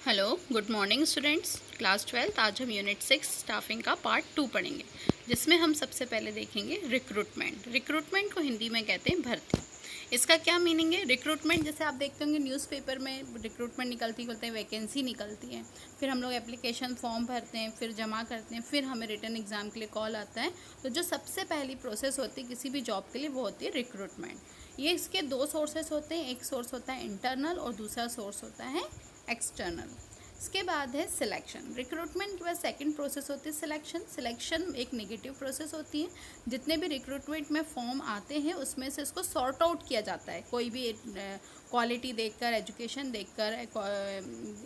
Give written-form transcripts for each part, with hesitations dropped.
Hello, good morning students. Class 12 आज हम unit 6 staffing का पार्ट 2 पढ़ेंगे, जिसमें हम सबसे पहले देखेंगे रिक्रूटमेंट। रिक्रूटमेंट को हिंदी में कहते हैं भर्ती। इसका क्या मीनिंग है? रिक्रूटमेंट जैसे आप देखते होंगे न्यूज़पेपर में रिक्रूटमेंट निकलती बोलते हैं वैकेंसी निकलती है, फिर हम लोग एप्लीकेशन फॉर्म भरते हैं, फिर जमा करते हैं, फिर हमें रिटर्न एग्ज़ाम के लिए कॉल आता है। तो जो सबसे पहली प्रोसेस होती है किसी भी जॉब के लिए वो होती है रिक्रूटमेंट। ये इसके दो सोर्सेस होते हैं, एक सोर्स होता है इंटरनल और दूसरा सोर्स होता है एक्सटर्नल। इसके बाद है सिलेक्शन। रिक्रूटमेंट के बाद सेकंड प्रोसेस होती है सिलेक्शन। सिलेक्शन एक नेगेटिव प्रोसेस होती है। जितने भी रिक्रूटमेंट में फॉर्म आते हैं उसमें से इसको सॉर्ट आउट किया जाता है, कोई भी क्वालिटी देखकर, एजुकेशन देखकर,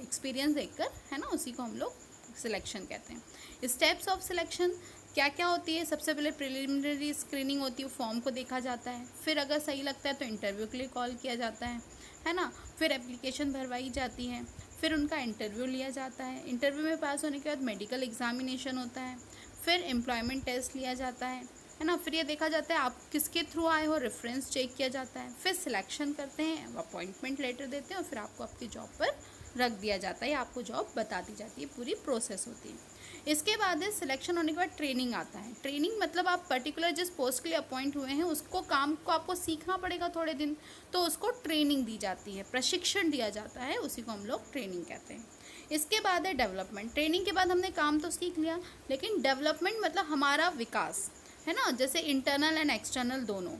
एक्सपीरियंस देखकर, है ना, उसी को हम लोग सिलेक्शन कहते हैं। स्टेप्स ऑफ सिलेक्शन क्या क्या होती है? सबसे पहले प्रिलिमिनरी स्क्रीनिंग होती है, फॉर्म को देखा जाता है, फिर अगर सही लगता है तो इंटरव्यू के लिए कॉल किया जाता है ना, फिर एप्लीकेशन भरवाई जाती है, फिर उनका इंटरव्यू लिया जाता है। इंटरव्यू में पास होने के बाद मेडिकल एग्जामिनेशन होता है, फिर एम्प्लॉयमेंट टेस्ट लिया जाता है ना, फिर ये देखा जाता है आप किसके थ्रू आए हो, रेफरेंस चेक किया जाता है, फिर सिलेक्शन करते हैं, अपॉइंटमेंट लेटर देते हैं और फिर आपको आपकी जॉब पर रख दिया जाता है या आपको जॉब बता दी जाती है। पूरी प्रोसेस होती है। इसके बाद है सिलेक्शन होने के बाद ट्रेनिंग आता है। ट्रेनिंग मतलब आप पर्टिकुलर जिस पोस्ट के लिए अपॉइंट हुए हैं उसको काम को आपको सीखना पड़ेगा थोड़े दिन, तो उसको ट्रेनिंग दी जाती है, प्रशिक्षण दिया जाता है, उसी को हम लोग ट्रेनिंग कहते हैं। इसके बाद है डेवलपमेंट। ट्रेनिंग के बाद हमने काम तो सीख लिया, लेकिन डेवलपमेंट मतलब हमारा विकास, है ना, जैसे इंटरनल एंड एक्सटर्नल दोनों।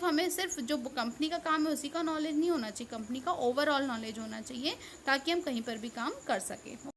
हमें सिर्फ जो कंपनी का काम है उसी का नॉलेज नहीं होना चाहिए, कंपनी का ओवरऑल नॉलेज होना चाहिए ताकि हम कहीं पर भी काम कर सकें।